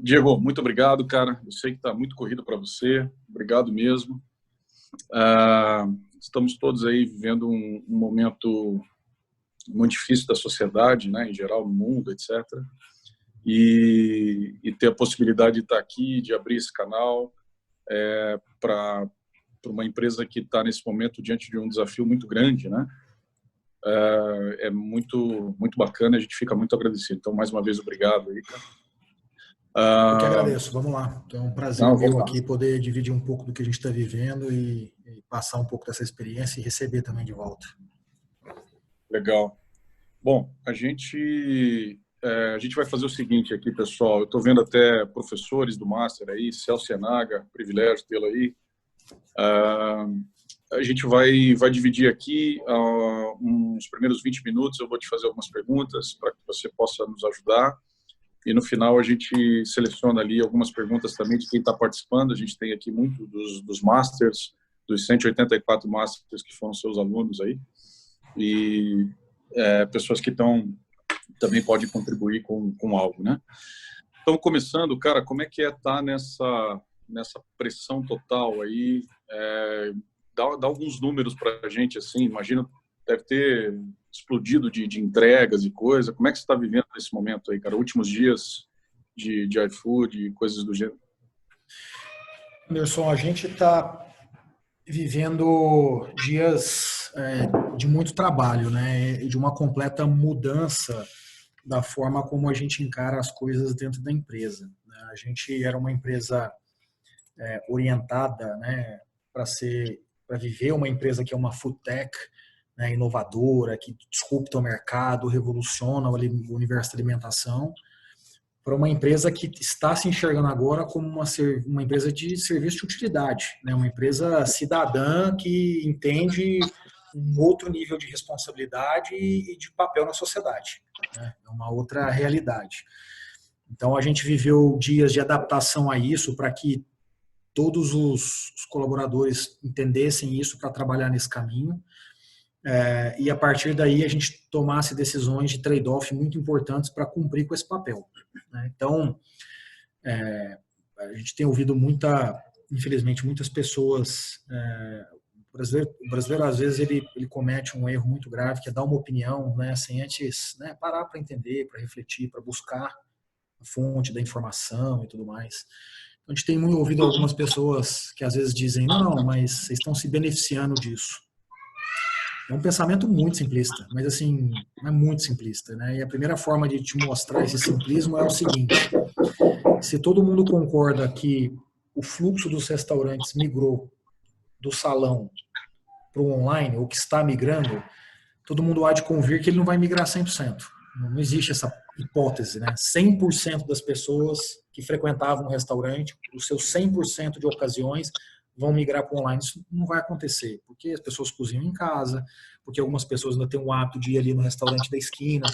Diego, muito obrigado, cara. Eu sei que está muito corrido para você. Obrigado mesmo. Estamos todos aí vivendo um momento muito difícil da sociedade, né, em geral, no mundo, etc. E ter a possibilidade de estar aqui, de abrir esse canal para uma empresa que está nesse momento diante de um desafio muito grande, né? É muito bacana. A gente fica muito agradecido. Então, mais uma vez, obrigado aí, cara. Eu que agradeço. Vamos lá. Então, é um prazer meu aqui poder dividir um pouco do que a gente está vivendo e passar um pouco dessa experiência e receber também de volta. Legal. Bom, a gente vai fazer o seguinte aqui, pessoal. Eu estou vendo até professores do Master aí, Celso Senaga, privilégio tê-lo aí. A gente vai dividir aqui uns primeiros 20 minutos. Eu vou te fazer algumas perguntas para que você possa nos ajudar. E no final a gente seleciona ali algumas perguntas também de quem está participando. A gente tem aqui muito dos Masters, dos 184 Masters que foram seus alunos aí. E pessoas que também podem contribuir com algo, né? Então, começando, cara, como é que estar nessa pressão total aí? Dá alguns números para a gente, assim. Imagina, deve ter explodido de entregas e coisa. Como é que você está vivendo nesse momento aí, cara? Últimos dias de iFood e coisas do gênero. Anderson, a gente está vivendo dias de muito trabalho, né? E de uma completa mudança da forma como a gente encara as coisas dentro da empresa. A gente era uma empresa orientada, né, para viver uma empresa que é uma food tech, né, inovadora, que disrupta o mercado, revoluciona o universo da alimentação, para uma empresa que está se enxergando agora como uma empresa de serviço de utilidade, né, uma empresa cidadã que entende um outro nível de responsabilidade e de papel na sociedade, né, é uma outra realidade. Então, a gente viveu dias de adaptação a isso para que todos os colaboradores entendessem isso para trabalhar nesse caminho. E a partir daí a gente tomasse decisões de trade-off muito importantes para cumprir com esse papel, né? Então, a gente tem ouvido infelizmente, muitas pessoas. O brasileiro às vezes ele comete um erro muito grave, que é dar uma opinião, né, sem antes, né, parar para entender, para refletir, para buscar a fonte da informação e tudo mais. A gente tem ouvido algumas pessoas que às vezes dizem, não, mas vocês estão se beneficiando disso. É um pensamento muito simplista, mas assim, é muito simplista, né? E a primeira forma de te mostrar esse simplismo é o seguinte: se todo mundo concorda que o fluxo dos restaurantes migrou do salão para o online, ou que está migrando, todo mundo há de convir que ele não vai migrar 100%. Não existe essa hipótese, né? 100% das pessoas que frequentavam o restaurante, os seus 100% de ocasiões, vão migrar para o online. Isso não vai acontecer, porque as pessoas cozinham em casa, porque algumas pessoas ainda têm o hábito de ir ali no restaurante da esquina,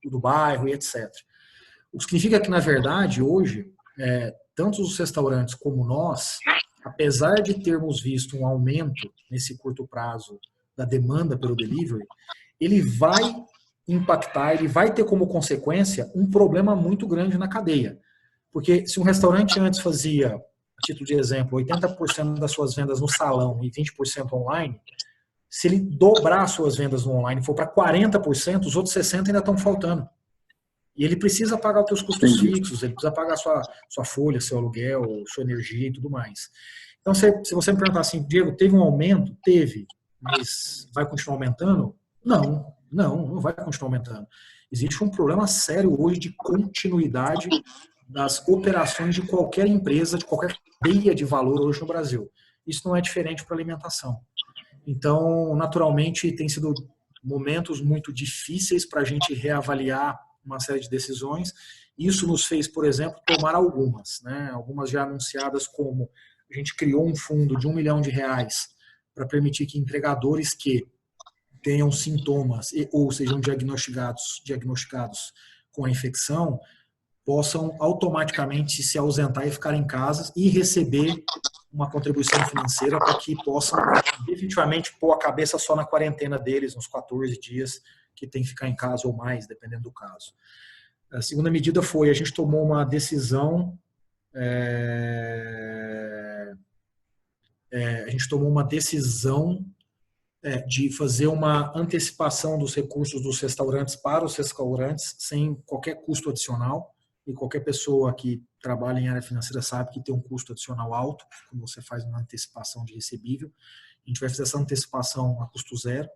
do bairro e etc. O que significa que, na verdade, hoje, tanto os restaurantes como nós, apesar de termos visto um aumento nesse curto prazo da demanda pelo delivery, ele vai impactar, ele vai ter como consequência um problema muito grande na cadeia. Porque se um restaurante antes fazia, a título de exemplo, 80% das suas vendas no salão e 20% online, se ele dobrar suas vendas no online e for para 40%, os outros 60% ainda estão faltando. E ele precisa pagar os seus custos fixos, ele precisa pagar sua folha, seu aluguel, sua energia e tudo mais. Então, se você me perguntar assim, Diego, teve um aumento? Teve, mas vai continuar aumentando? Não vai continuar aumentando. Existe um problema sério hoje de continuidade das operações de qualquer empresa, de qualquer cadeia de valor hoje no Brasil. Isso não é diferente para a alimentação. Então, naturalmente, tem sido momentos muito difíceis para a gente reavaliar uma série de decisões. Isso nos fez, por exemplo, tomar algumas, né? Algumas já anunciadas, como a gente criou um fundo de R$1 milhão para permitir que entregadores que tenham sintomas ou sejam diagnosticados com a infecção possam automaticamente se ausentar e ficar em casa e receber uma contribuição financeira para que possam definitivamente pôr a cabeça só na quarentena deles, nos 14 dias que tem que ficar em casa ou mais, dependendo do caso. A segunda medida foi, a gente tomou uma decisão, de fazer uma antecipação dos recursos dos restaurantes para os restaurantes sem qualquer custo adicional. E qualquer pessoa que trabalha em área financeira sabe que tem um custo adicional alto quando você faz uma antecipação de recebível. A gente vai fazer essa antecipação a custo zero,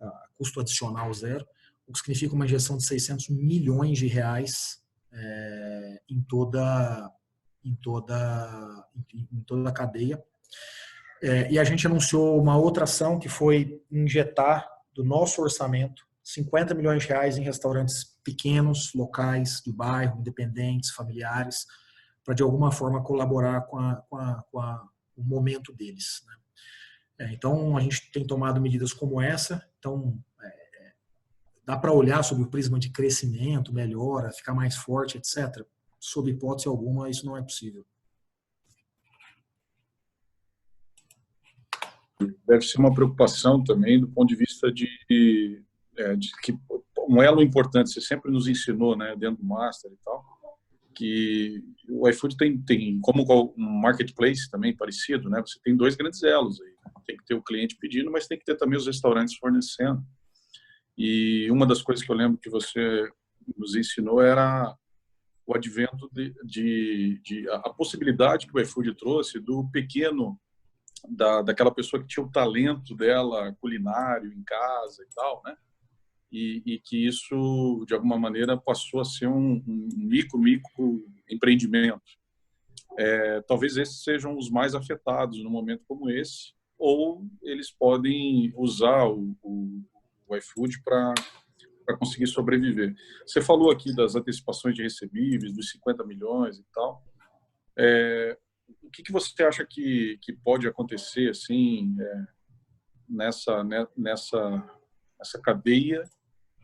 a custo adicional zero, o que significa uma injeção de 600 milhões de reais em toda a cadeia. E a gente anunciou uma outra ação que foi injetar do nosso orçamento 50 milhões de reais em restaurantes pequenos, locais, de bairro, independentes, familiares, para de alguma forma colaborar com o momento deles, né? Então, a gente tem tomado medidas como essa. Então, dá para olhar sob o prisma de crescimento, melhora, ficar mais forte, etc. Sob hipótese alguma, isso não é possível. Deve ser uma preocupação também do ponto de vista de que um elo importante, você sempre nos ensinou, né, dentro do Master e tal, que o iFood tem como um marketplace também parecido, né? Você tem dois grandes elos aí. Tem que ter o cliente pedindo, mas tem que ter também os restaurantes fornecendo. E uma das coisas que eu lembro que você nos ensinou era o advento a possibilidade que o iFood trouxe do pequeno, daquela pessoa que tinha o talento dela culinário em casa e tal, né? E que isso, de alguma maneira, passou a ser um micro empreendimento. Talvez esses sejam os mais afetados num momento como esse, ou eles podem usar o iFood para conseguir sobreviver. Você falou aqui das antecipações de recebíveis, dos 50 milhões e tal. O que você acha que pode acontecer assim, nessa cadeia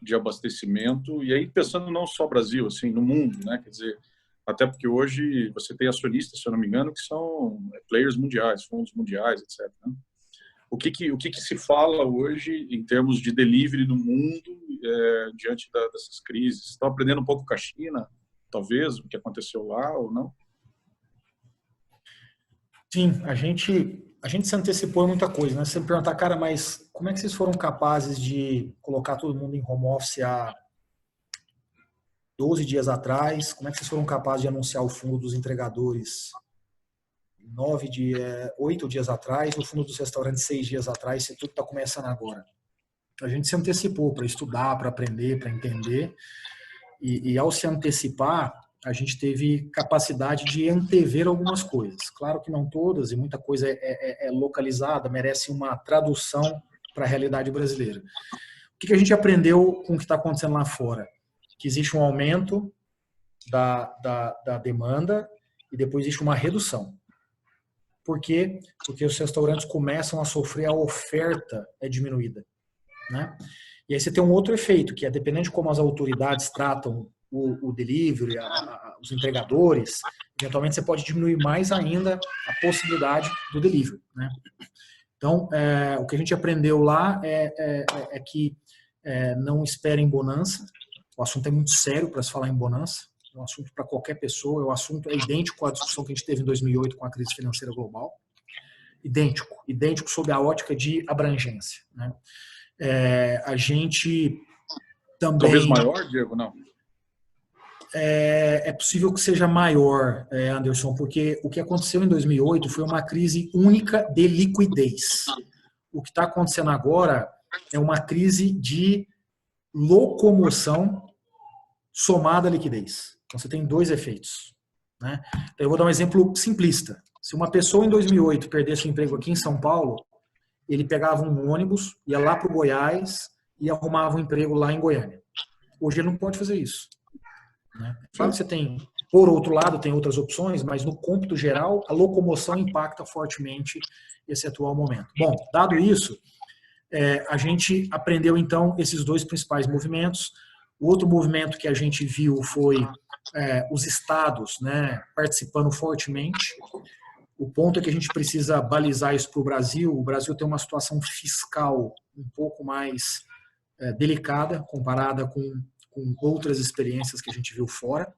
de abastecimento, e aí pensando não só Brasil, assim, no mundo, né? Quer dizer, até porque hoje você tem acionistas, se eu não me engano, que são players mundiais, fundos mundiais, etc., né? O que se fala hoje em termos de delivery no mundo diante dessas crises? Estão aprendendo um pouco com a China, talvez, o que aconteceu lá ou não? Sim, a gente se antecipou em muita coisa, né? Você me perguntar, cara, mas como é que vocês foram capazes de colocar todo mundo em home office há 12 dias atrás? Como é que vocês foram capazes de anunciar o fundo dos entregadores 8 dias atrás, o fundo dos restaurantes 6 dias atrás, se tudo está começando agora? A gente se antecipou para estudar, para aprender, para entender, e ao se antecipar, a gente teve capacidade de antever algumas coisas. Claro que não todas, e muita coisa é localizada, merece uma tradução para a realidade brasileira. O que a gente aprendeu com o que está acontecendo lá fora? Que existe um aumento da demanda e depois existe uma redução. Por quê? Porque os restaurantes começam a sofrer, a oferta é diminuída, né? E aí você tem um outro efeito, que é dependendo de como as autoridades tratam o delivery, os entregadores, eventualmente você pode diminuir mais ainda a possibilidade do delivery, né? Então, o que a gente aprendeu lá é que não esperem bonança. O assunto é muito sério para se falar em bonança. É um assunto para qualquer pessoa. O assunto é idêntico à discussão que a gente teve em 2008 com a crise financeira global. Idêntico sob a ótica de abrangência, né? A gente também... Talvez maior, Diego, não? É possível que seja maior, Anderson, porque o que aconteceu em 2008 foi uma crise única de liquidez. O que está acontecendo agora é uma crise de locomoção somada à liquidez. Então você tem dois efeitos, né? Então, eu vou dar um exemplo simplista. Se uma pessoa em 2008 perdesse o emprego aqui em São Paulo, ele pegava um ônibus, ia lá para o Goiás e arrumava um emprego lá em Goiânia. Hoje ele não pode fazer isso, né? Claro que você tem, por outro lado, tem outras opções, mas no cômputo geral, a locomoção impacta fortemente esse atual momento. Bom, dado isso, a gente aprendeu então esses dois principais movimentos. O outro movimento que a gente viu foi os estados, né, participando fortemente. O ponto é que a gente precisa balizar isso para o Brasil. O Brasil tem uma situação fiscal um pouco mais delicada comparada com com outras experiências que a gente viu fora.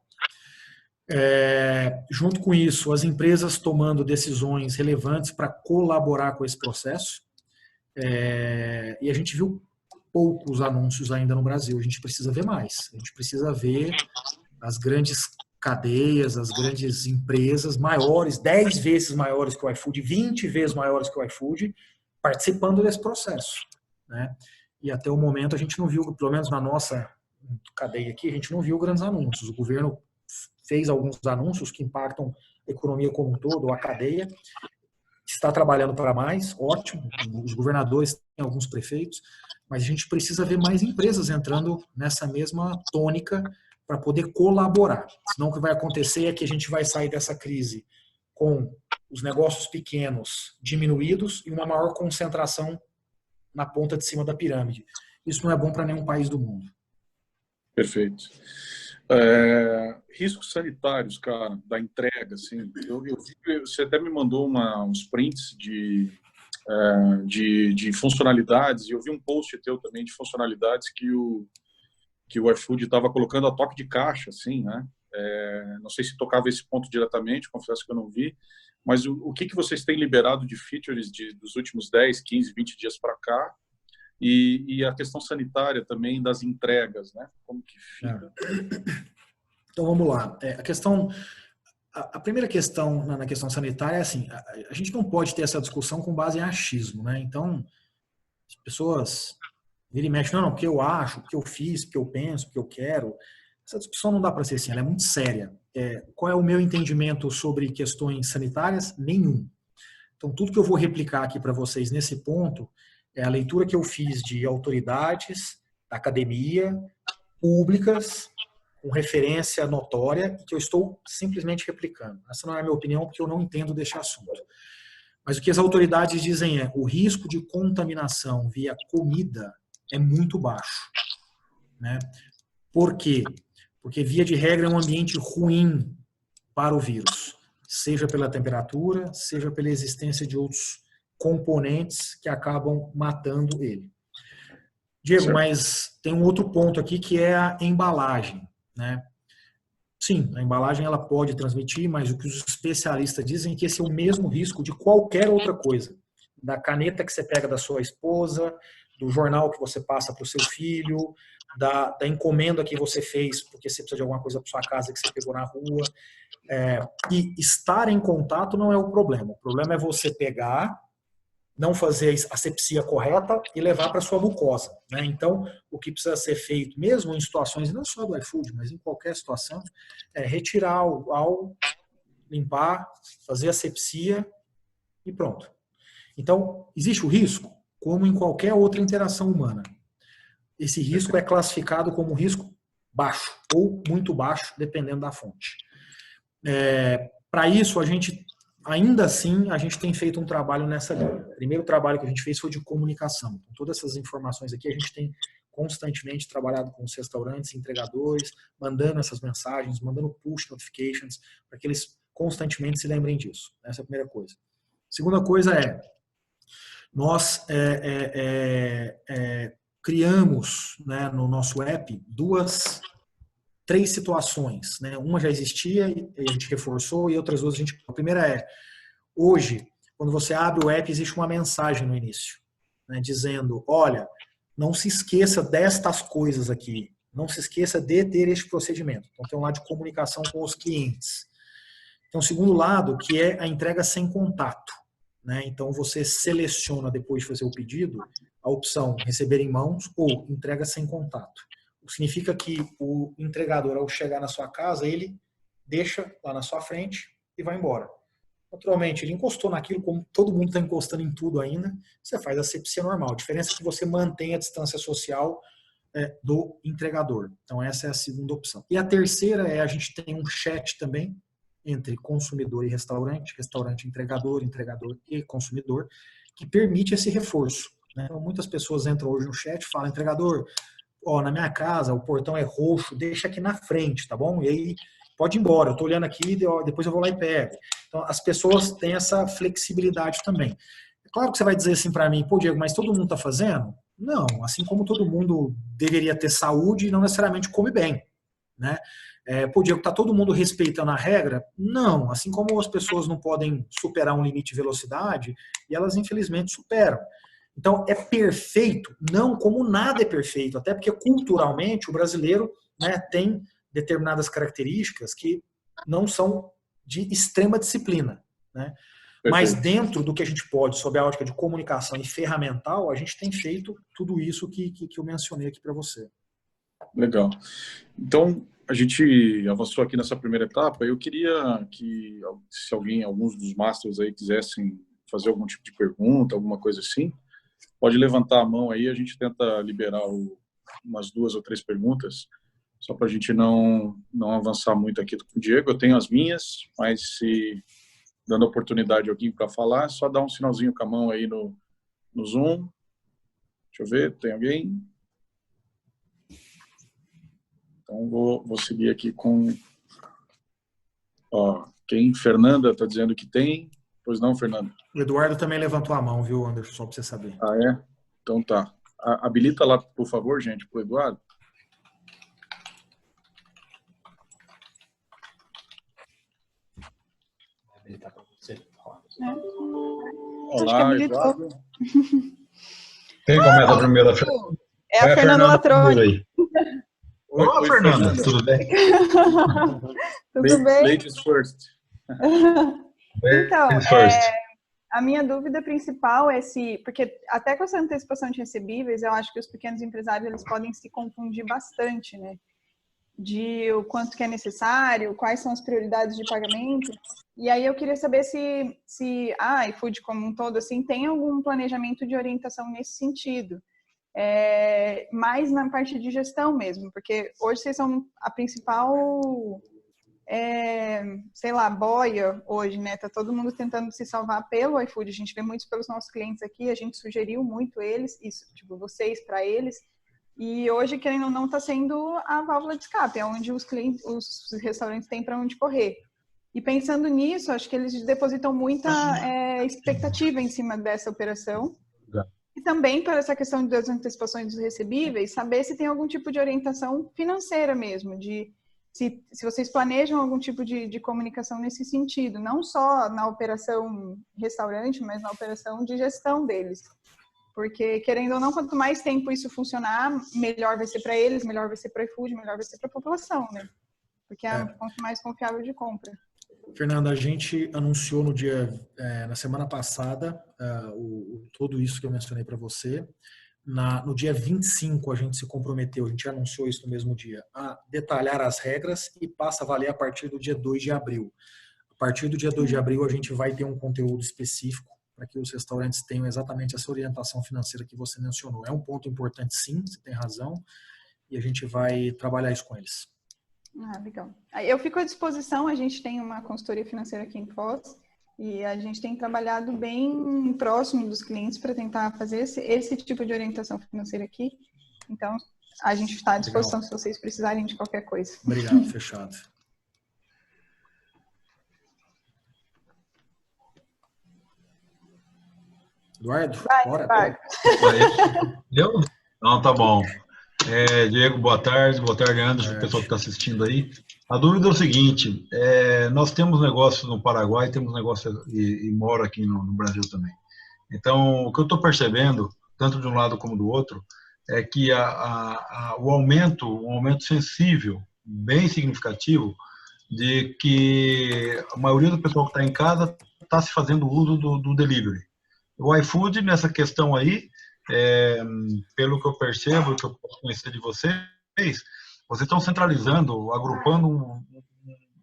Junto com isso, as empresas tomando decisões relevantes para colaborar com esse processo. E a gente viu poucos anúncios ainda no Brasil. A gente precisa ver mais. A gente precisa ver as grandes cadeias, as grandes empresas maiores, 10 vezes maiores que o iFood, 20 vezes maiores que o iFood, participando desse processo, né? E até o momento a gente não viu, pelo menos na nossa cadeia aqui, a gente não viu grandes anúncios. O governo fez alguns anúncios que impactam a economia como um todo, a cadeia. Está trabalhando para mais, ótimo. Os governadores têm alguns prefeitos, mas a gente precisa ver mais empresas entrando nessa mesma tônica para poder colaborar. Senão o que vai acontecer é que a gente vai sair dessa crise com os negócios pequenos diminuídos e uma maior concentração na ponta de cima da pirâmide. Isso não é bom para nenhum país do mundo. Perfeito. Riscos sanitários, cara, da entrega, assim, eu vi, você até me mandou uns prints de funcionalidades, e eu vi um post teu também de funcionalidades que o iFood estava colocando a toque de caixa, assim, né? Não sei se tocava esse ponto diretamente, confesso que eu não vi, mas o que vocês têm liberado de features dos últimos 10, 15, 20 dias para cá, e a questão sanitária também das entregas, né? Como que fica? Então vamos lá. A primeira questão na questão sanitária é assim, a gente não pode ter essa discussão com base em achismo, né? Então, as pessoas viram e mexem, não, porque eu acho, porque eu fiz, porque eu penso, porque eu quero. Essa discussão não dá para ser assim, ela é muito séria. Qual é o meu entendimento sobre questões sanitárias? Nenhum. Então, tudo que eu vou replicar aqui para vocês nesse ponto é a leitura que eu fiz de autoridades, da academia, públicas, com referência notória, que eu estou simplesmente replicando. Essa não é a minha opinião, porque eu não entendo deste assunto. Mas o que as autoridades dizem o risco de contaminação via comida é muito baixo, né? Por quê? Porque, via de regra, é um ambiente ruim para o vírus, seja pela temperatura, seja pela existência de outros componentes que acabam matando ele. Diego, certo. Mas tem um outro ponto aqui que é a embalagem, né? Sim, a embalagem ela pode transmitir, mas o que os especialistas dizem é que esse é o mesmo risco de qualquer outra coisa. Da caneta que você pega da sua esposa, do jornal que você passa para o seu filho, da encomenda que você fez porque você precisa de alguma coisa para sua casa que você pegou na rua. E estar em contato não é o problema. O problema é você pegar, não fazer a asepsia correta e levar para sua mucosa, né? Então, o que precisa ser feito, mesmo em situações, não só do iFood, mas em qualquer situação, é retirar o álcool, limpar, fazer asepsia e pronto. Então, existe o risco, como em qualquer outra interação humana. Esse risco é classificado como risco baixo ou muito baixo, dependendo da fonte. Para isso, ainda assim, a gente tem feito um trabalho nessa linha. O primeiro trabalho que a gente fez foi de comunicação. Então, todas essas informações aqui, a gente tem constantemente trabalhado com os restaurantes, entregadores, mandando essas mensagens, mandando push notifications, para que eles constantemente se lembrem disso. Essa é a primeira coisa. Segunda coisa nós criamos, né, no nosso app três situações, né? Uma já existia e a gente reforçou, e outras duas a primeira hoje, quando você abre o app, existe uma mensagem no início, né, dizendo, olha, não se esqueça destas coisas aqui, não se esqueça de ter este procedimento. Então tem um lado de comunicação com os clientes. Tem um segundo lado, que é a entrega sem contato, né? Então você seleciona, depois de fazer o pedido, a opção receber em mãos ou entrega sem contato. Significa que o entregador, ao chegar na sua casa, ele deixa lá na sua frente e vai embora. Naturalmente, ele encostou naquilo, como todo mundo está encostando em tudo ainda, você faz a asepsia normal. A diferença é que você mantém a distância social do entregador. Então, essa é a segunda opção. E a terceira a gente tem um chat também entre consumidor e restaurante, entregador, entregador e consumidor, que permite esse reforço, né? Então, muitas pessoas entram hoje no chat e falam, entregador, na minha casa o portão é roxo, deixa aqui na frente, tá bom? E aí pode ir embora, eu tô olhando aqui, depois eu vou lá e pego. Então as pessoas têm essa flexibilidade também. É claro que você vai dizer assim para mim, pô, Diego, mas todo mundo tá fazendo? Não, assim como todo mundo deveria ter saúde e não necessariamente come bem, né? Diego, está todo mundo respeitando a regra? Não, assim como as pessoas não podem superar um limite de velocidade, e elas infelizmente superam. Então, é perfeito? Não, como nada é perfeito, até porque culturalmente o brasileiro, né, tem determinadas características que não são de extrema disciplina, né? Mas Perfeito. dentro do que a gente pode, sob a ótica de comunicação e ferramental, a gente tem feito tudo isso que eu mencionei aqui para você. Legal. Então, a gente avançou aqui nessa primeira etapa. Eu queria que, se alguns dos masters aí quisessem fazer algum tipo de pergunta, alguma coisa assim, pode levantar a mão aí, a gente tenta liberar umas 2 ou 3 perguntas, só para a gente não avançar muito aqui com o Diego. Eu tenho as minhas, mas se dando oportunidade a alguém para falar, é só dar um sinalzinho com a mão aí no Zoom. Deixa eu ver, tem alguém? Então, vou seguir aqui com... Ó, quem? Fernanda está dizendo que tem. Pois não, Fernanda? O Eduardo também levantou a mão, viu, Anderson? Só para você saber. Ah, é? Então tá. Habilita lá, por favor, gente, para o Eduardo. Habilitar para você. Olá, Eduardo. Quem começa a primeira? É a Fernanda Latroni. Olá, Fernanda. Tudo bem? Tudo bem? Ladies first. Então, a minha dúvida principal é porque até com essa antecipação de recebíveis, eu acho que os pequenos empresários eles podem se confundir bastante, né? De o quanto que é necessário, quais são as prioridades de pagamento. E aí eu queria saber se a iFood como um todo assim tem algum planejamento de orientação nesse sentido. Mais na parte de gestão mesmo, porque hoje vocês são a principal, sei lá, boia hoje, né? Tá todo mundo tentando se salvar pelo iFood. A gente vê muitos pelos nossos clientes aqui, a gente sugeriu muito eles, isso, tipo, vocês para eles. E hoje, querendo ou não, está sendo a válvula de escape, é onde os restaurantes têm para onde correr. E pensando nisso, acho que eles depositam muita expectativa em cima dessa operação. E também para essa questão das antecipações dos recebíveis, saber se tem algum tipo de orientação financeira mesmo, se vocês planejam algum tipo de comunicação nesse sentido, não só na operação restaurante, mas na operação de gestão deles. Porque, querendo ou não, quanto mais tempo isso funcionar, melhor vai ser para eles, melhor vai ser para o iFood, melhor vai ser para a população, né? Porque é a fonte mais confiável de compra. Fernanda, a gente anunciou na semana passada, tudo isso que eu mencionei para você. No dia 25, a gente se comprometeu, a gente anunciou isso no mesmo dia, a detalhar as regras e passa a valer a partir do dia 2 de abril. A partir do dia 2 de abril, a gente vai ter um conteúdo específico para que os restaurantes tenham exatamente essa orientação financeira que você mencionou. É um ponto importante, sim, você tem razão, e a gente vai trabalhar isso com eles. Ah, legal. Eu fico à disposição, a gente tem uma consultoria financeira aqui em Foz, e a gente tem trabalhado bem próximo dos clientes para tentar fazer esse tipo de orientação financeira aqui. Então, a gente está à disposição se vocês precisarem de qualquer coisa. Obrigado, fechado. Eduardo, bora. Eu? Não, tá bom. Diego, boa tarde, Anderson, o pessoal que está assistindo aí. A dúvida é o seguinte, nós temos negócio no Paraguai, temos negócio e moro aqui no Brasil também. Então, o que eu estou percebendo, tanto de um lado como do outro, é que o aumento sensível, bem significativo, de que a maioria do pessoal que está em casa está se fazendo uso do delivery. O iFood, nessa questão aí, pelo que eu percebo, que eu posso conhecer de vocês estão centralizando, agrupando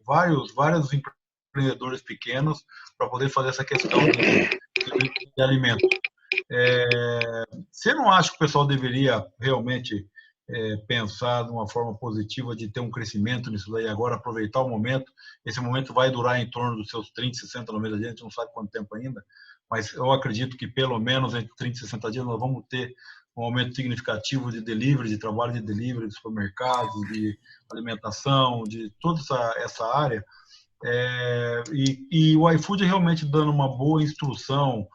vários empreendedores pequenos para poder fazer essa questão de alimento. Você não acha que o pessoal deveria realmente pensar de uma forma positiva de ter um crescimento nisso daí agora, aproveitar o momento? Esse momento vai durar em torno dos seus 30, 60, 90 dias, a gente não sabe quanto tempo ainda, mas eu acredito que pelo menos entre 30 e 60 dias nós vamos ter um aumento significativo de delivery, de trabalho de delivery, de supermercados, de alimentação, de toda essa área. E o iFood realmente dando uma boa instrução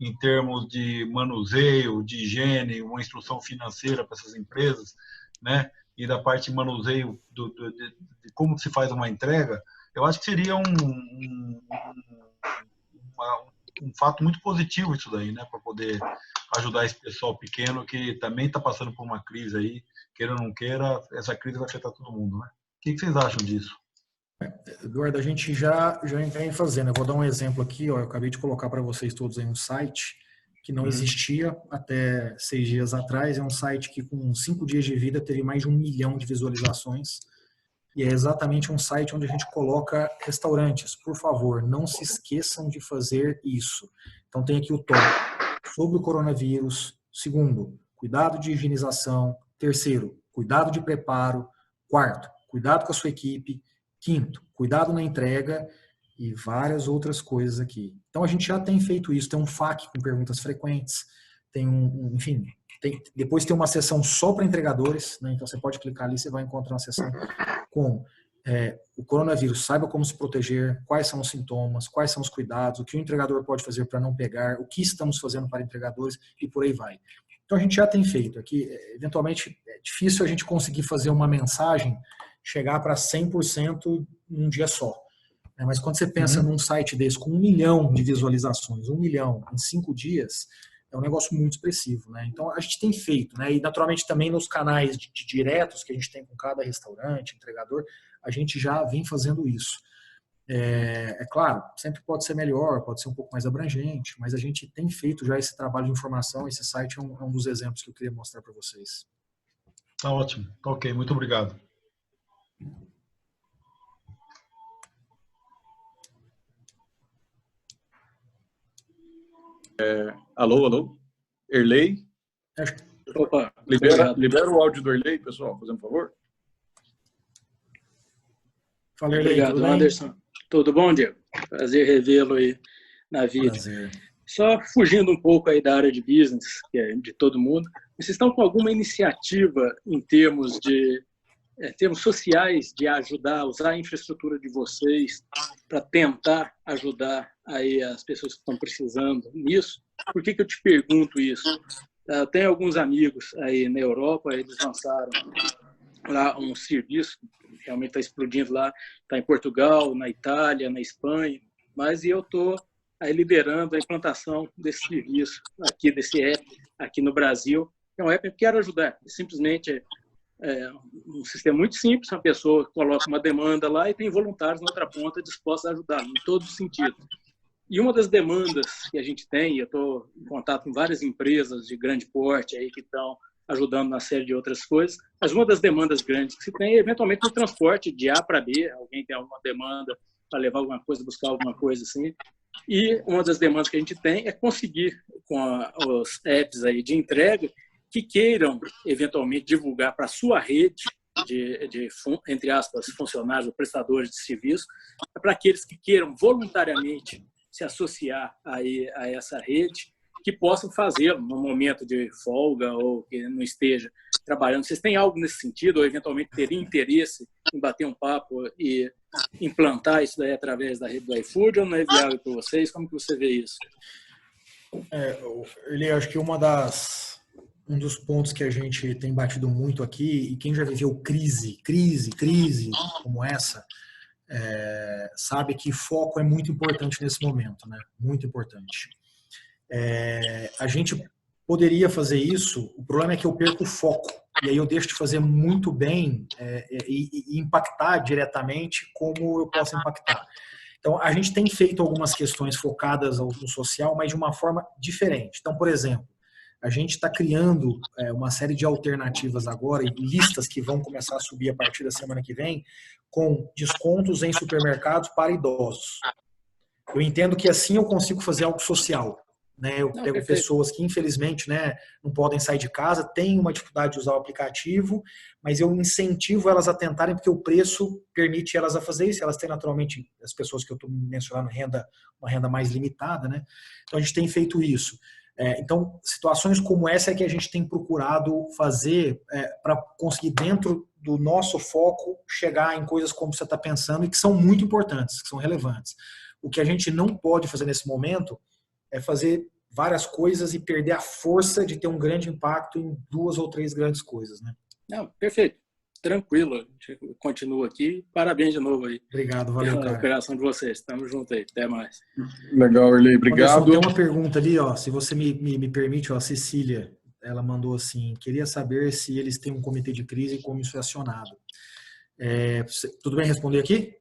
em termos de manuseio, de higiene, uma instrução financeira para essas empresas, né? E da parte de manuseio de como se faz uma entrega, eu acho que seria um fato muito positivo isso daí, né? Para poder ajudar esse pessoal pequeno que também está passando por uma crise aí, queira ou não queira, essa crise vai afetar todo mundo, né? O que vocês acham disso? Eduardo, a gente já vem fazendo. Eu vou dar um exemplo aqui, ó, eu acabei de colocar para vocês todos aí um site que não existia até 6 dias atrás. É um site que com 5 dias de vida teve mais de 1 milhão de visualizações. E é exatamente um site onde a gente coloca restaurantes. Por favor, não se esqueçam de fazer isso. Então tem aqui o tópico sobre o coronavírus. Segundo, cuidado de higienização. Terceiro, cuidado de preparo. Quarto, cuidado com a sua equipe. Quinto, cuidado na entrega e várias outras coisas aqui. Então a gente já tem feito isso. Tem um FAQ com perguntas frequentes. Tem enfim, depois tem uma seção só para entregadores, né? Então você pode clicar ali, você vai encontrar uma seção com o coronavírus, saiba como se proteger, quais são os sintomas, quais são os cuidados, o que o entregador pode fazer para não pegar, o que estamos fazendo para entregadores e por aí vai. Então a gente já tem feito aqui. Eventualmente é difícil a gente conseguir fazer uma mensagem chegar para 100% num dia só. Mas quando você pensa num site desse com 1 milhão de visualizações, 1 milhão em 5 dias, é um negócio muito expressivo, né? Então a gente tem feito, né? E naturalmente também nos canais de diretos que a gente tem com cada restaurante, entregador, a gente já vem fazendo isso. É claro, sempre pode ser melhor, pode ser um pouco mais abrangente, mas a gente tem feito já esse trabalho de informação. Esse site é um dos exemplos que eu queria mostrar para vocês. Tá ótimo, ok, muito obrigado. Alô? Erley? Opa, libera o áudio do Erley, pessoal, fazendo um favor. Fala, Erley. Obrigado, Anderson. Tudo bom, Diego? Prazer revê-lo aí na vida. Prazer. Só fugindo um pouco aí da área de business, que é de todo mundo, vocês estão com alguma iniciativa em termos sociais de ajudar a usar a infraestrutura de vocês para tentar ajudar aí as pessoas que estão precisando nisso? Por que eu te pergunto isso? Eu tenho alguns amigos aí na Europa, eles lançaram lá um serviço, realmente está explodindo lá, está em Portugal, na Itália, na Espanha, mas eu estou aí liderando a implantação desse serviço aqui, desse app aqui no Brasil. É um app que eu quero ajudar, simplesmente um sistema muito simples, uma pessoa coloca uma demanda lá e tem voluntários na outra ponta dispostos a ajudar, em todos os sentidos. E uma das demandas que a gente tem, eu estou em contato com várias empresas de grande porte aí que estão ajudando na série de outras coisas, mas uma das demandas grandes que se tem é eventualmente no transporte de A para B, alguém tem alguma demanda para levar alguma coisa, buscar alguma coisa assim. E uma das demandas que a gente tem é conseguir, com os apps aí de entrega, que queiram eventualmente divulgar para a sua rede de, entre aspas, funcionários ou prestadores de serviço, para aqueles que queiram voluntariamente se associar aí a essa rede, que possam fazê-lo no momento de folga ou que não esteja trabalhando. Vocês têm algo nesse sentido ou eventualmente teriam interesse em bater um papo e implantar isso daí através da rede do iFood ou não é viável para vocês? Como que você vê isso? Ele acho que um dos pontos que a gente tem batido muito aqui, e quem já viveu crise como essa, sabe que foco é muito importante nesse momento, né? Muito importante. A gente poderia fazer isso, o problema é que eu perco o foco, e aí eu deixo de fazer muito bem e impactar diretamente como eu posso impactar. Então, a gente tem feito algumas questões focadas no social, mas de uma forma diferente. Então, por exemplo, a gente está criando uma série de alternativas agora, e listas que vão começar a subir a partir da semana que vem, com descontos em supermercados para idosos. Eu entendo que assim eu consigo fazer algo social. Né? Eu pego pessoas que, infelizmente, né, não podem sair de casa, têm uma dificuldade de usar o aplicativo, mas eu incentivo elas a tentarem, porque o preço permite elas a fazer isso. Elas têm, naturalmente, as pessoas que eu estou mencionando, uma renda mais limitada. Né? Então, a gente tem feito isso. Então, situações como essa é que a gente tem procurado fazer para conseguir, dentro do nosso foco, chegar em coisas como você está pensando e que são muito importantes, que são relevantes. O que a gente não pode fazer nesse momento é fazer várias coisas e perder a força de ter um grande impacto em 2 ou 3 grandes coisas, né? Não, perfeito. Tranquilo. A gente continua aqui. Parabéns de novo aí. Obrigado, valeu, Pela cara. operação de vocês. Tamo junto aí. Até mais. Legal, Erlei. Obrigado. Anderson, tem uma pergunta ali, ó. Se você me permite, ó, a Cecília, ela mandou assim, queria saber se eles têm um comitê de crise e como isso é acionado. Tudo bem responder aqui?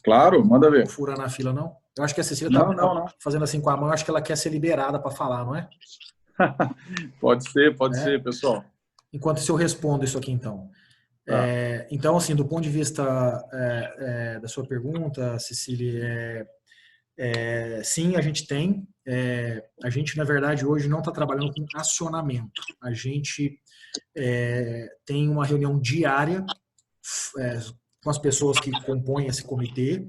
Claro, manda ver. Não furar na fila, não? Eu acho que a Cecília tá Não. fazendo assim com a mão, eu acho que ela quer ser liberada para falar, não é? Pode ser, pessoal. Enquanto se eu respondo isso aqui, então. Tá. Então, assim, do ponto de vista da sua pergunta, Cecília, sim, a gente tem. A gente, na verdade, hoje não está trabalhando com acionamento. A gente tem uma reunião diária com as pessoas que compõem esse comitê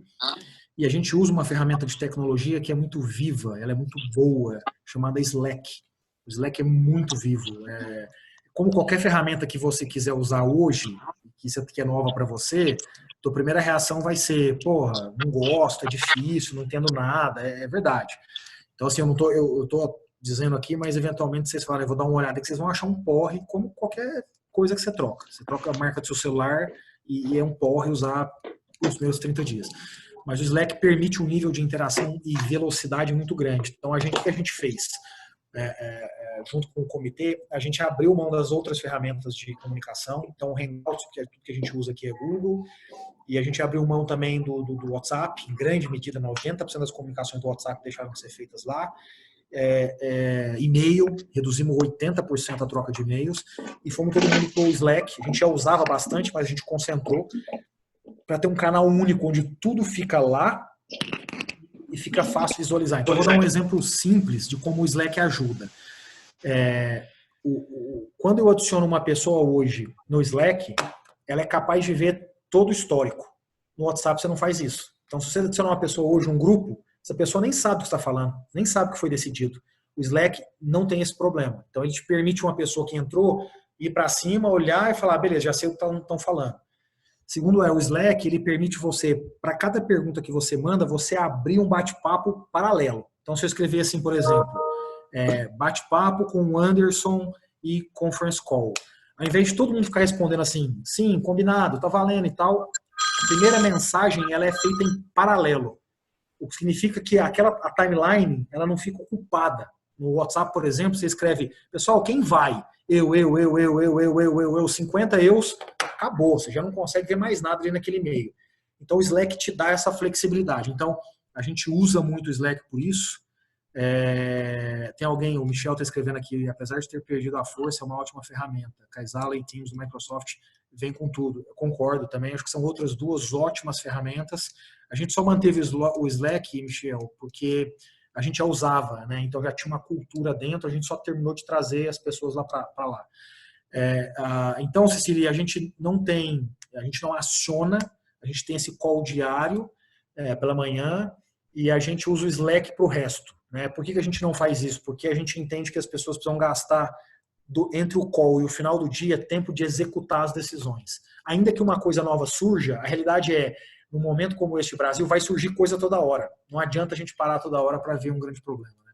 e a gente usa uma ferramenta de tecnologia que é muito viva, ela é muito boa, chamada Slack. O Slack é muito vivo. Como qualquer ferramenta que você quiser usar hoje, que é nova para você, tua primeira reação vai ser, porra, não gosto, é difícil, não entendo nada, é verdade. Então, assim, eu tô dizendo aqui, mas eventualmente vocês falam, eu vou dar uma olhada, que vocês vão achar um porre, como qualquer coisa que você troca. Você troca a marca do seu celular e é um porre usar os primeiros 30 dias. Mas o Slack permite um nível de interação e velocidade muito grande. Então, o que a gente fez? Junto com o comitê, a gente abriu mão das outras ferramentas de comunicação. Então, o Hangouts, que é tudo que a gente usa aqui, é Google. E a gente abriu mão também do WhatsApp. Em grande medida, 90% das comunicações do WhatsApp deixaram de ser feitas lá. E-mail, reduzimos 80% a troca de e-mails. E fomos todo mundo para o Slack. A gente já usava bastante, mas a gente concentrou para ter um canal único onde tudo fica lá e fica fácil visualizar. Então, eu vou dar um exemplo simples de como o Slack ajuda. Quando eu adiciono uma pessoa hoje no Slack, ela é capaz de ver todo o histórico. No WhatsApp você não faz isso. Então, se você adicionar uma pessoa hoje, um grupo, essa pessoa nem sabe o que está falando, nem sabe o que foi decidido. O Slack não tem esse problema. Então, ele te permite uma pessoa que entrou ir para cima, olhar e falar, beleza, já sei o que estão falando. Segundo o Slack, ele permite você, para cada pergunta que você manda, você abrir um bate-papo paralelo. Então, se eu escrever assim, por exemplo, bate-papo com o Anderson e conference call. Ao invés de todo mundo ficar respondendo assim, sim, combinado, tá valendo e tal, a primeira mensagem ela é feita em paralelo. O que significa que a timeline ela não fica ocupada. No WhatsApp, por exemplo, você escreve, pessoal, quem vai? Eu, 50 eus, acabou, você já não consegue ver mais nada ali naquele e-mail. Então o Slack te dá essa flexibilidade. Então a gente usa muito o Slack por isso. Tem alguém, o Michel está escrevendo aqui, apesar de ter perdido a força, é uma ótima ferramenta. Kaizala e Teams do Microsoft vem com tudo. Eu concordo também, acho que são outras 2 ótimas ferramentas. A gente só manteve o Slack, Michel, porque a gente já usava, né? Então já tinha uma cultura dentro, a gente só terminou de trazer as pessoas lá para lá. Então, Cecília, a gente não aciona, a gente tem esse call diário pela manhã e a gente usa o Slack para o resto. Né? Por que a gente não faz isso? Porque a gente entende que as pessoas precisam gastar entre o call e o final do dia tempo de executar as decisões. Ainda que uma coisa nova surja, a realidade é, num momento como este Brasil, vai surgir coisa toda hora. Não adianta a gente parar toda hora para ver um grande problema. Né?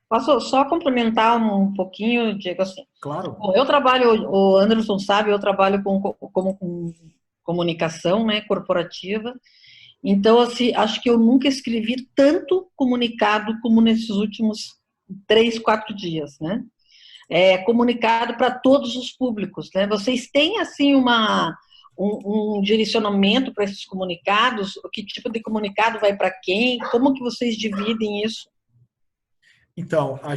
Posso só complementar um pouquinho, Diego? Assim. Claro. Bom, eu trabalho, o Anderson sabe, eu trabalho com comunicação, né, corporativa. Então, assim, acho que eu nunca escrevi tanto comunicado como nesses últimos 3, 4 dias, né? Comunicado para todos os públicos, né? Vocês têm, assim, um direcionamento para esses comunicados? Que tipo de comunicado vai para quem? Como que vocês dividem isso? Então, a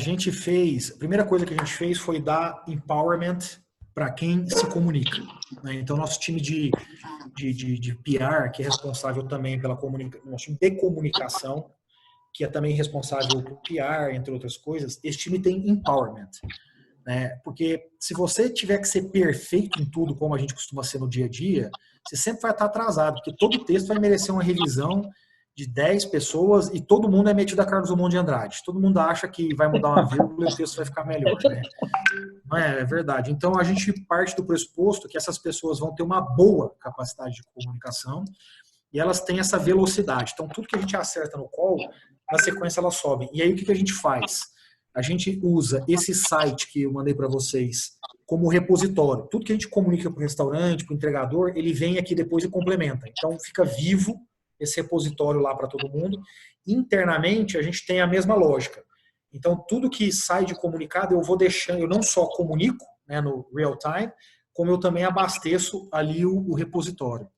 primeira coisa que a gente fez foi dar empowerment para quem se comunica. Né? Então, nosso time de PR, que é responsável também pela nosso time de comunicação, que é também responsável por PR, entre outras coisas, esse time tem empowerment. Né? Porque se você tiver que ser perfeito em tudo, como a gente costuma ser no dia a dia, você sempre vai estar atrasado, porque todo texto vai merecer uma revisão de 10 pessoas e todo mundo é metido a Carlos Drummond de Andrade. Todo mundo acha que vai mudar uma vírgula e o texto vai ficar melhor. Né? Não é verdade. Então, a gente parte do pressuposto que essas pessoas vão ter uma boa capacidade de comunicação e elas têm essa velocidade. Então, tudo que a gente acerta no call, na sequência elas sobem. E aí, o que a gente faz? a gente usa esse site que eu mandei para vocês como repositório. Tudo que a gente comunica para o restaurante, para o entregador, ele vem aqui depois e complementa. Então, fica vivo esse repositório lá para todo mundo. Internamente, a gente tem a mesma lógica. Então, tudo que sai de comunicado, eu vou deixando, eu não só comunico, né, no real time, como eu também abasteço ali o repositório.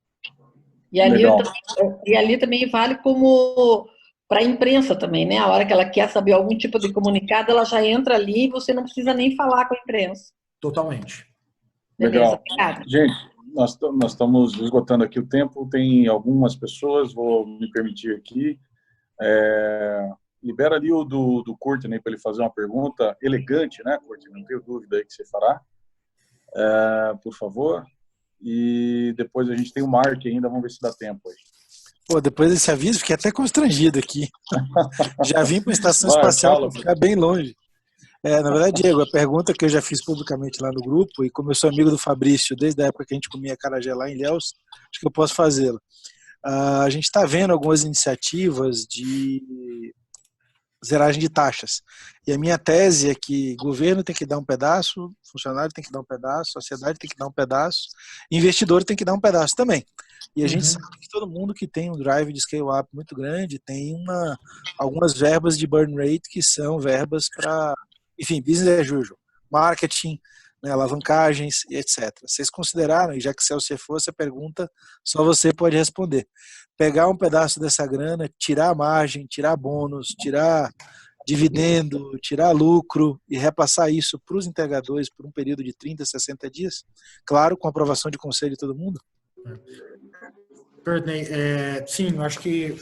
E ali também vale como para a imprensa também, né? A hora que ela quer saber algum tipo de comunicado, ela já entra ali e você não precisa nem falar com a imprensa. Totalmente. Beleza, Legal. obrigada. Gente, nós estamos esgotando aqui o tempo. Tem algumas pessoas, vou me permitir aqui. Libera ali o do Courtney para ele fazer uma pergunta elegante, né, Courtney? Não tenho dúvida aí que você fará. Por favor. E depois a gente tem o Mark ainda, vamos ver se dá tempo aí. Pô, depois desse aviso, fiquei até constrangido aqui. Já vim para a estação espacial para ficar bem longe. Na verdade, Diego, a pergunta que eu já fiz publicamente lá no grupo, e como eu sou amigo do Fabrício desde a época que a gente comia acarajé lá em Ilhéus, acho que eu posso fazê-la. A gente está vendo algumas iniciativas de zeragem de taxas. E a minha tese é que governo tem que dar um pedaço, funcionário tem que dar um pedaço, sociedade tem que dar um pedaço, investidor tem que dar um pedaço também. E a gente sabe que todo mundo que tem um drive de scale-up muito grande tem algumas verbas de burn rate que são verbas para, enfim, business as usual, marketing, né, alavancagens e etc. Vocês consideraram, e já que se você for, essa pergunta só você pode responder, pegar um pedaço dessa grana, tirar a margem, tirar bônus, tirar dividendo, tirar lucro e repassar isso para os entregadores por um período de 30, 60 dias? Claro, com aprovação de conselho de todo mundo. Courtney, sim, eu acho que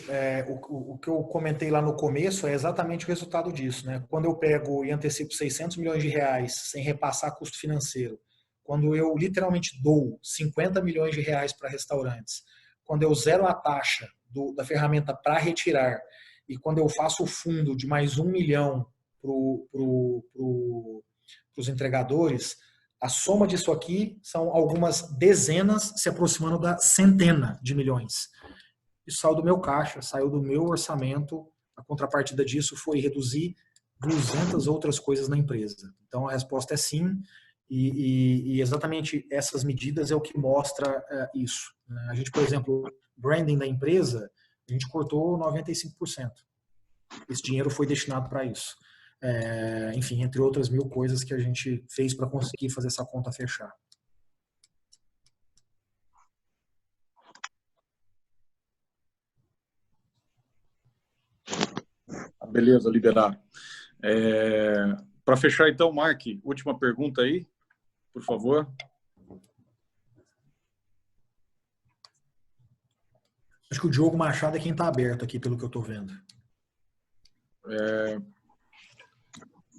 o que eu comentei lá no começo é exatamente o resultado disso, né? Quando eu pego e antecipo 600 milhões de reais sem repassar custo financeiro, quando eu literalmente dou 50 milhões de reais para restaurantes, quando eu zero a taxa da ferramenta para retirar e quando eu faço o fundo de mais 1 milhão para os entregadores, a soma disso aqui são algumas dezenas se aproximando da centena de milhões. Isso saiu do meu caixa, saiu do meu orçamento. A contrapartida disso foi reduzir 200 outras coisas na empresa. Então, a resposta é sim. E exatamente essas medidas é o que mostra isso. A gente, por exemplo, branding da empresa, a gente cortou 95%. Esse dinheiro foi destinado para isso. Enfim, entre outras 1000 coisas que a gente fez para conseguir fazer essa conta fechar. Beleza, liberar. Para fechar então, Mark, última pergunta aí, por favor. Acho que o Diogo Machado é quem está aberto aqui, pelo que eu estou vendo.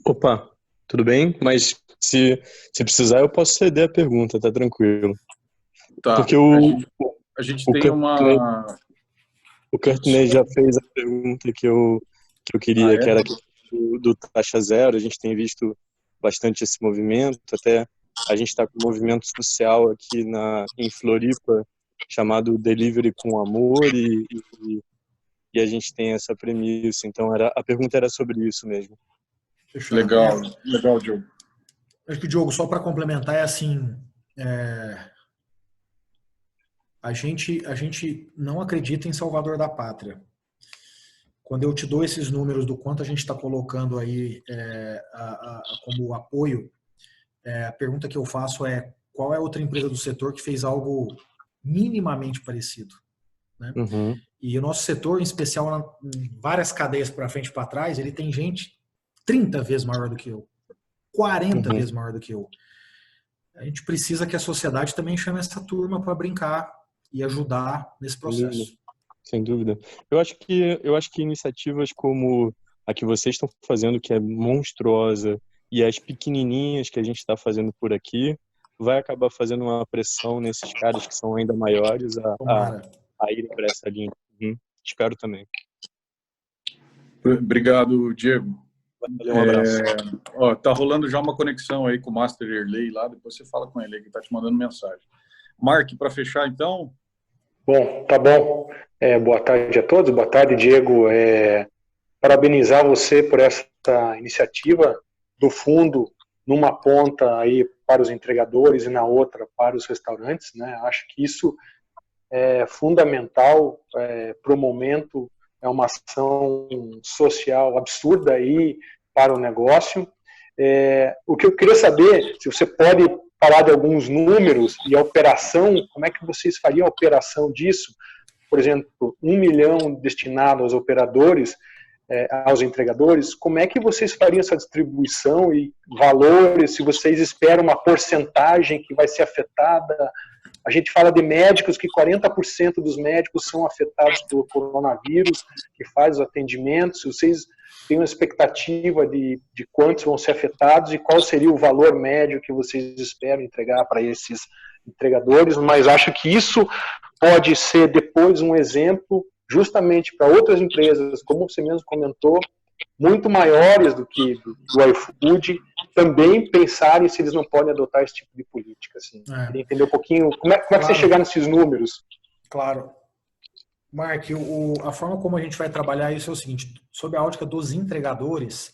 Opa, tudo bem? Mas se precisar, eu posso ceder a pergunta, tá tranquilo. Tá. Porque a gente tem uma... O Courtney já fez a pergunta que eu queria, que era do taxa zero. A gente tem visto bastante esse movimento, até a gente está com um movimento social aqui em Floripa, chamado Delivery com Amor, e a gente tem essa premissa. Então, a pergunta era sobre isso mesmo. Legal, Diogo. Acho que, Diogo, só para complementar, é assim, a gente não acredita em salvador da pátria. Quando eu te dou esses números do quanto a gente está colocando aí como apoio, a pergunta que eu faço é: qual é a outra empresa do setor que fez algo minimamente parecido? Né? Uhum. E o nosso setor, em especial, em várias cadeias para frente e para trás, ele tem gente 30 vezes maior do que eu, 40 vezes maior do que eu. A gente precisa que a sociedade também chame essa turma para brincar e ajudar nesse processo. Sem dúvida. Eu acho que iniciativas como a que vocês estão fazendo, que é monstruosa, e as pequenininhas que a gente está fazendo por aqui, vai acabar fazendo uma pressão nesses caras que são ainda maiores a irem para essa linha. Espero também. Obrigado, Diego. Valeu, um abraço. Tá rolando já uma conexão aí com o Master Erley lá, depois você fala com ele, que está te mandando mensagem. Mark, para fechar então? Bom, tá bom. Boa tarde a todos. Boa tarde, Diego. Parabenizar você por essa essa iniciativa do fundo numa ponta aí para os entregadores e na outra para os restaurantes, né? Acho que isso é fundamental para o momento, é uma ação social absurda aí para o negócio. O que eu queria saber, se você pode falar de alguns números e a operação, como é que vocês fariam a operação disso? Por exemplo, 1 milhão destinado aos operadores, aos entregadores, como é que vocês fariam essa distribuição e valores, se vocês esperam uma porcentagem que vai ser afetada? A gente fala de médicos, que 40% dos médicos são afetados pelo coronavírus, que faz os atendimentos. Se vocês têm uma expectativa de quantos vão ser afetados e qual seria o valor médio que vocês esperam entregar para esses entregadores, mas acho que isso pode ser depois um exemplo justamente para outras empresas, como você mesmo comentou, muito maiores do que do iFood, também pensarem se eles não podem adotar esse tipo de política. Assim. Queria entender um pouquinho como é que você chegar nesses números. Claro. Mark, a forma como a gente vai trabalhar isso é o seguinte, sob a ótica dos entregadores,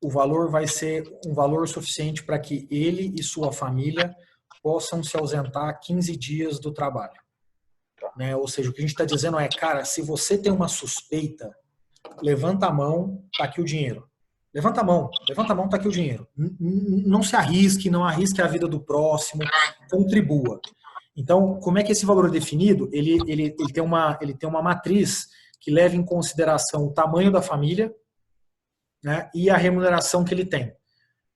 o valor vai ser um valor suficiente para que ele e sua família possam se ausentar 15 dias do trabalho. Né? Ou seja, o que a gente está dizendo é, cara, se você tem uma suspeita, levanta a mão, tá aqui o dinheiro. Levanta a mão, tá aqui o dinheiro. Não se arrisque, não arrisque a vida do próximo, contribua. Então, como é que esse valor é definido? Ele tem uma matriz que leva em consideração o tamanho da família, né, e a remuneração que ele tem.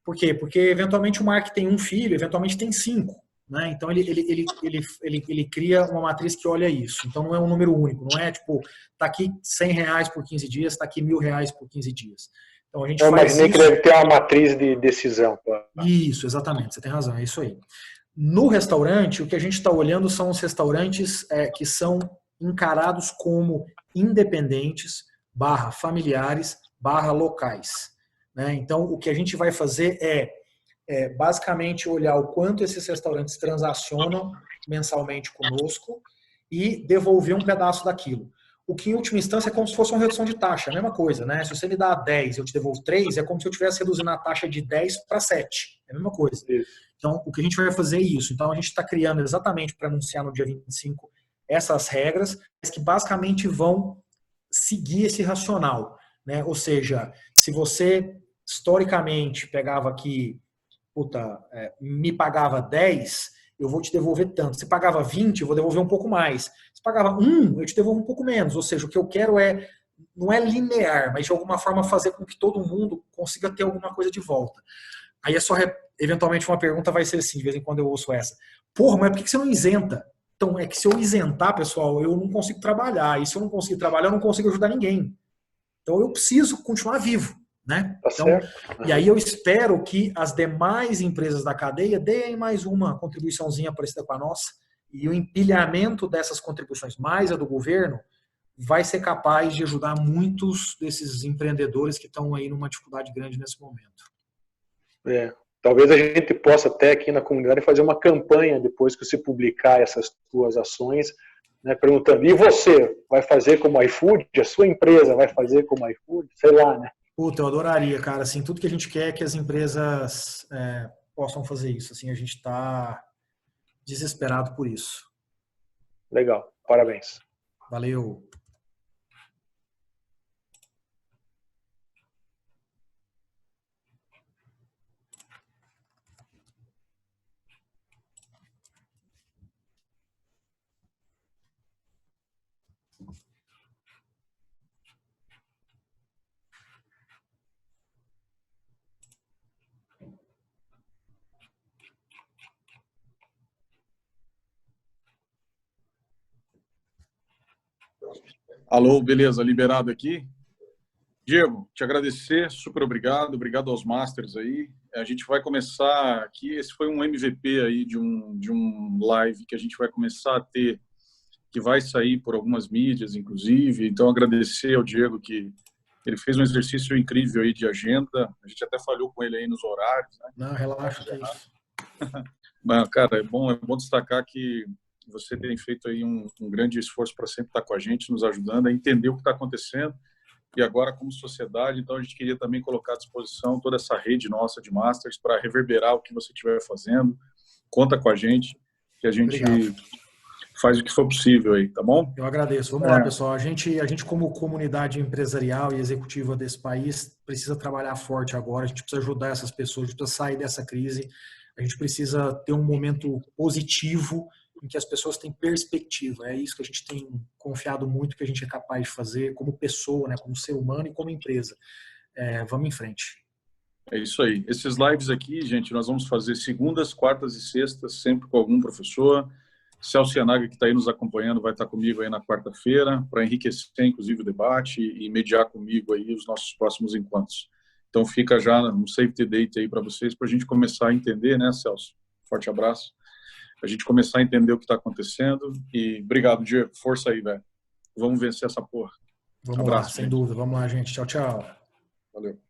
Por quê? Porque, eventualmente, o Mark tem um filho, eventualmente tem 5. Né? Então, ele cria uma matriz que olha isso. Então, não é um número único. Não é, tipo, tá aqui R$100 por 15 dias, tá aqui R$1.000 por 15 dias. Então, a gente Eu imaginei que deve ter uma matriz de decisão. Isso, exatamente. Você tem razão, é isso aí. No restaurante, o que a gente está olhando são os restaurantes que são encarados como independentes, /familiares, /locais. Né? Então, o que a gente vai fazer é basicamente olhar o quanto esses restaurantes transacionam mensalmente conosco e devolver um pedaço daquilo. O que, em última instância, é como se fosse uma redução de taxa, é a mesma coisa, né? Se você me dá 10 e eu te devolvo 3, é como se eu estivesse reduzindo a taxa de 10 para 7. É a mesma coisa. Então, o que a gente vai fazer é isso. Então, a gente está criando exatamente para anunciar no dia 25 essas regras, que basicamente vão seguir esse racional. Né? Ou seja, se você, historicamente, pegava aqui, me pagava 10, eu vou te devolver tanto. Se pagava 20, eu vou devolver um pouco mais. Se pagava 1, eu te devolvo um pouco menos. Ou seja, o que eu quero não é linear, mas de alguma forma fazer com que todo mundo consiga ter alguma coisa de volta. Aí eventualmente uma pergunta vai ser assim, de vez em quando eu ouço essa. Porra, mas por que você não isenta? Então, é que se eu isentar, pessoal, eu não consigo trabalhar. E se eu não consigo trabalhar, eu não consigo ajudar ninguém. Então, eu preciso continuar vivo. Né? Então, e aí eu espero que as demais empresas da cadeia deem mais uma contribuiçãozinha parecida com a nossa, e o empilhamento dessas contribuições, mais a do governo, vai ser capaz de ajudar muitos desses empreendedores que estão aí numa dificuldade grande nesse momento. Talvez a gente possa até aqui na comunidade fazer uma campanha depois que você publicar essas suas ações, né, perguntando, e você vai fazer como iFood? A sua empresa vai fazer como iFood? Sei lá, né? Puta, eu adoraria, cara. Assim, tudo que a gente quer é que as empresas possam fazer isso. Assim, a gente está desesperado por isso. Legal, parabéns. Valeu. Alô, beleza, liberado aqui. Diego, te agradecer, super obrigado aos Masters aí. A gente vai começar aqui, esse foi um MVP aí de um live que a gente vai começar a ter, que vai sair por algumas mídias, inclusive. Então, agradecer ao Diego que ele fez um exercício incrível aí de agenda. A gente até falhou com ele aí nos horários. Né? Não, relaxa, que é isso. Mas, cara, é bom destacar que você tem feito aí um grande esforço para sempre estar com a gente, nos ajudando a entender o que está acontecendo e agora como sociedade. Então, a gente queria também colocar à disposição toda essa rede nossa de Masters para reverberar o que você estiver fazendo. Conta com a gente, que a gente faz o que for possível aí, tá bom? Eu agradeço. Vamos lá, pessoal. A gente, como comunidade empresarial e executiva desse país, precisa trabalhar forte agora. A gente precisa ajudar essas pessoas, a gente precisa sair dessa crise. A gente precisa ter um momento positivo em que as pessoas têm perspectiva. É isso que a gente tem confiado muito que a gente é capaz de fazer como pessoa, né, como ser humano e como empresa. Vamos em frente. É isso aí. Esses lives aqui, gente, nós vamos fazer segundas, quartas e sextas, sempre com algum professor. Celso Yanaga, que está aí nos acompanhando, vai estar comigo aí na quarta-feira para enriquecer, inclusive, o debate e mediar comigo aí os nossos próximos encontros. Então, fica já um save the date aí para vocês, para a gente começar a entender, né, Celso? Forte abraço. A gente começar a entender o que está acontecendo. E obrigado, Diego. Força aí, velho. Vamos vencer essa porra. Vamos lá, sem dúvida. Vamos lá, gente. Tchau, tchau. Valeu.